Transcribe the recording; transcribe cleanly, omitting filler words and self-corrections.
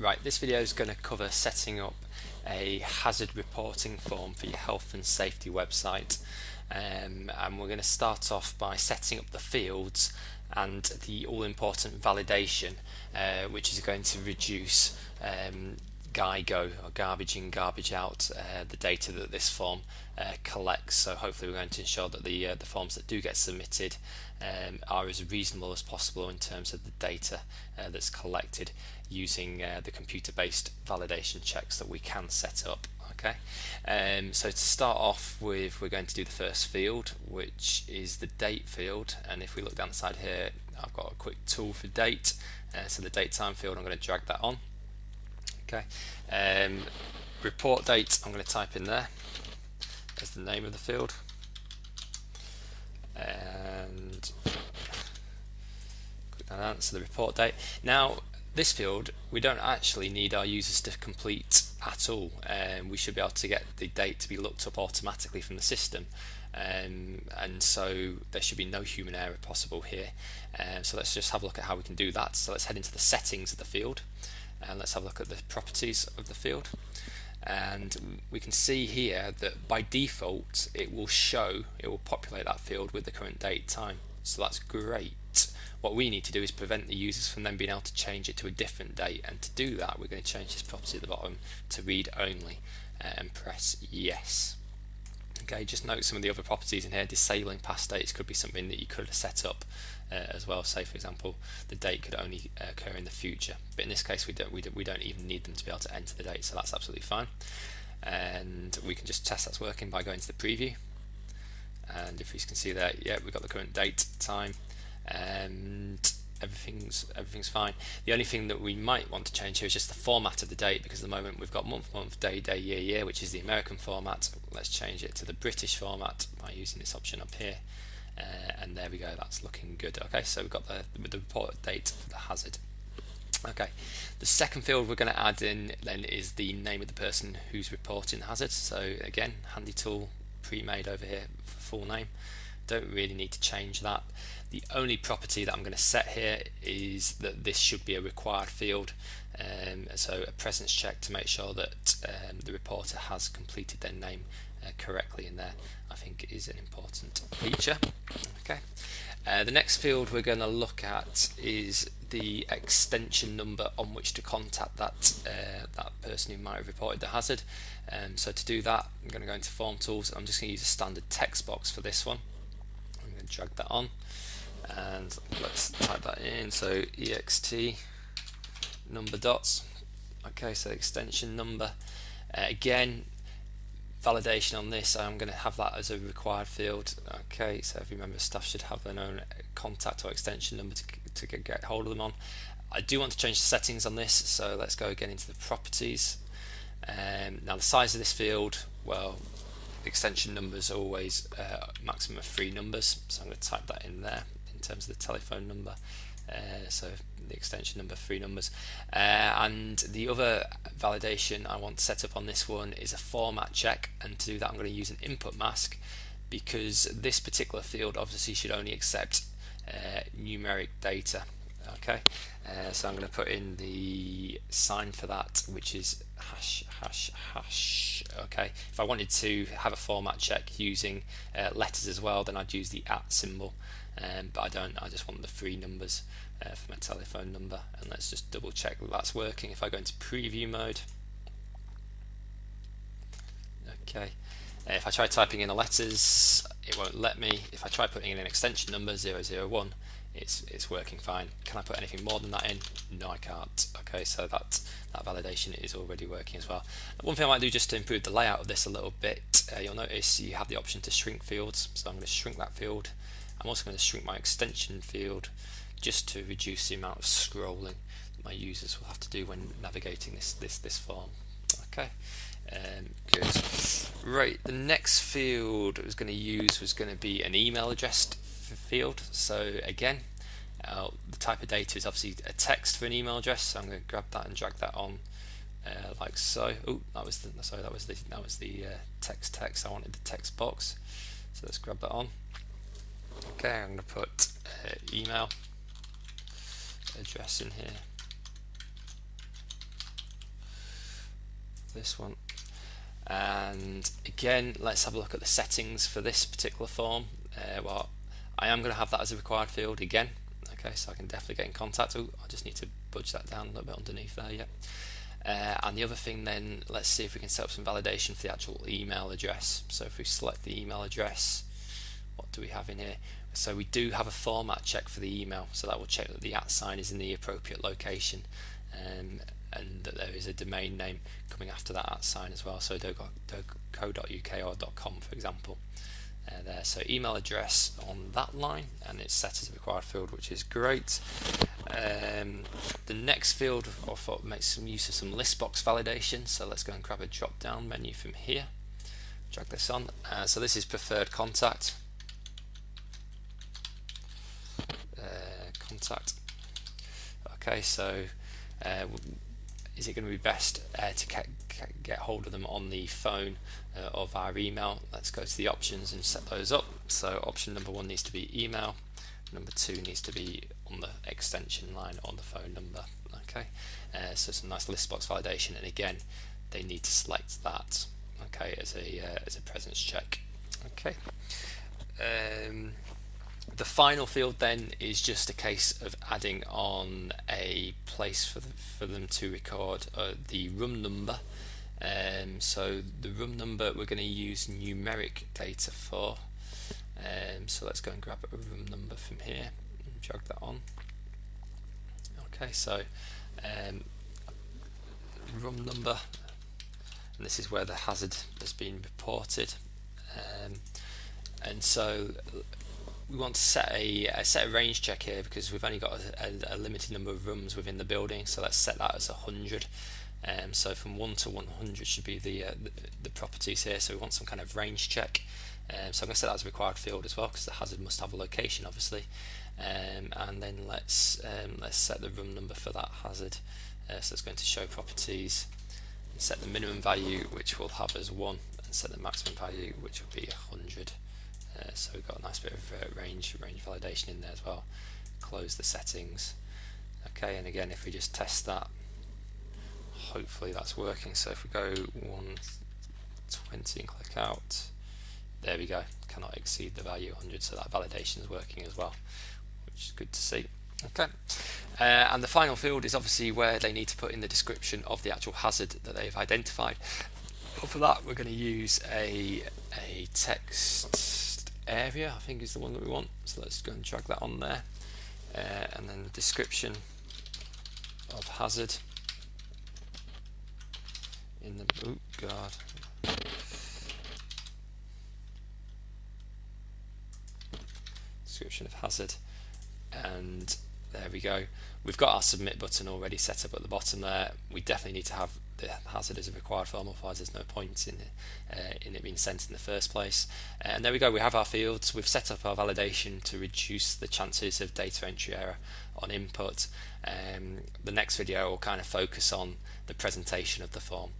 Right, this video is going to cover setting up a hazard reporting form for your health and safety website. And we're going to start off by setting up the fields and the all-important validation, which is going to reduce GIGO, or garbage in, garbage out, the data that this form collects. So hopefully we're going to ensure that the forms that do get submitted are as reasonable as possible in terms of the data that's collected using the computer-based validation checks that we can set up. Okay, so to start off with, we're going to do the first field, which is the date field. And if we look down the side here, I've got a quick tool for date. So the date time field, I'm going to drag that on. Okay, report date, I'm going to type in there as the name of the field, and click that out. So the report date. Now this field, we don't actually need our users to complete at all. We should be able to get the date to be looked up automatically from the system, and so there should be no human error possible here. So let's just have a look at how we can do that. So let's head into the settings of the field, and let's have a look at the properties of the field. And we can see here that by default it will populate that field with the current date time. So that's great. What we need to do is prevent the users from then being able to change it to a different date, and to do that we're going to change this property at the bottom to read only, and press yes. Okay, just note some of the other properties in here. Disabling past dates could be something that you could have set up as well. Say for example the date could only occur in the future, but in this case we don't even need them to be able to enter the date, so that's absolutely fine. And we can just test that's working by going to the preview, and if you can see there, yeah, we've got the current date, time, and everything's fine. The only thing that we might want to change here is just the format of the date, because at the moment we've got month, day, year, which is the American format. Let's change it to the British format by using this option up here, and there we go, that's looking good. Okay, so we've got the report date for the hazard. Okay, the second field we're going to add in then is the name of the person who's reporting the hazard. So again, handy tool pre-made over here for full name. Don't really need to change that. The only property that I'm going to set here is that this should be a required field, so a presence check to make sure that the reporter has completed their name correctly in there, I think is an important feature. Okay, the next field we're going to look at is the extension number on which to contact that person who might have reported the hazard. So to do that, I'm going to go into Form Tools. I'm just going to use a standard text box for this one. I'm going to drag that on, and let's type that in. So ext number dots. Okay, so extension number. Again, validation on this, I'm going to have that as a required field. Okay, so every member of staff should have their own contact or extension number to get hold of them on. I do want to change the settings on this, so let's go again into the properties. Now the size of this field, well, extension numbers are always maximum of 3 numbers, so I'm going to type that in there in terms of the telephone number. So the extension number, 3 numbers. And the other validation I want to set up on this one is a format check, and to do that I'm going to use an input mask, because this particular field obviously should only accept numeric data. Okay, so I'm going to put in the sign for that, which is hash. Okay, if I wanted to have a format check using letters as well, then I'd use the @ symbol, but I don't. I just want the 3 numbers for my telephone number, and let's just double check that that's working. If I go into preview mode, okay, if I try typing in the letters, it won't let me. If I try putting in an extension number 001, it's working fine. Can I put anything more than that in? No, I can't. Okay, so that validation is already working as well. One thing I might do just to improve the layout of this a little bit, you'll notice you have the option to shrink fields, so I'm going to shrink that field. I'm also going to shrink my extension field just to reduce the amount of scrolling that my users will have to do when navigating this form. Okay, good. Right, the next field I was going to use was going to be an email address field. So again, the type of data is obviously a text for an email address, so I'm going to grab that and drag that on like so. Oh, that was the text. I wanted the text box, so let's grab that on. Okay, I'm going to put email address in here. this one. And again, let's have a look at the settings for this particular form. Well, I am going to have that as a required field again. Okay, so I can definitely get in contact. Oh, I just need to budge that down a little bit underneath there, yeah. And the other thing then, let's see if we can set up some validation for the actual email address. So if we select the email address, what do we have in here? So we do have a format check for the email, so that will check that the @ is in the appropriate location, and that there is a domain name coming after that @ as well, so .co.uk or .com, for example. There, so email address on that line, and it's set as a required field, which is great. The next field, I thought, makes some use of some list box validation, so let's go and grab a drop down menu from here, drag this on. So this is preferred contact. Okay, so is it going to be best to get hold of them on the phone or via email? Let's go to the options and set those up. So option number 1 needs to be email, number 2 needs to be on the extension line on the phone number. Okay, so some nice list box validation, and again they need to select that, okay, as a presence check. Okay. The final field then is just a case of adding on a place for them to record the room number. So the room number we're going to use numeric data for. So let's go and grab a room number from here and drag that on. Okay, so room number, and this is where the hazard has been reported. And so we want to set a range check here because we've only got a limited number of rooms within the building, so let's set that as 100. So from 1 to 100 should be the properties here, so we want some kind of range check. So I'm going to set that as a required field as well because the hazard must have a location, obviously. And then let's set the room number for that hazard. So it's going to show properties, and set the minimum value, which we'll have as 1, and set the maximum value, which will be 100. So we've got a nice bit of range validation in there as well. Close the settings. Okay, and again, if we just test that, hopefully that's working. So if we go 120 and click out, there we go, cannot exceed the value 100, so that validation is working as well, which is good to see. Okay, and the final field is obviously where they need to put in the description of the actual hazard that they've identified. But for that, we're going to use a text area, I think is the one that we want. So let's go and drag that on there, and then the description of hazard in the description of hazard, and there we go. We've got our submit button already set up at the bottom there. We definitely need to have the hazard as a required form, otherwise there's no point in it being sent in the first place. And there we go, we have our fields. We've set up our validation to reduce the chances of data entry error on input. The next video will kind of focus on the presentation of the form.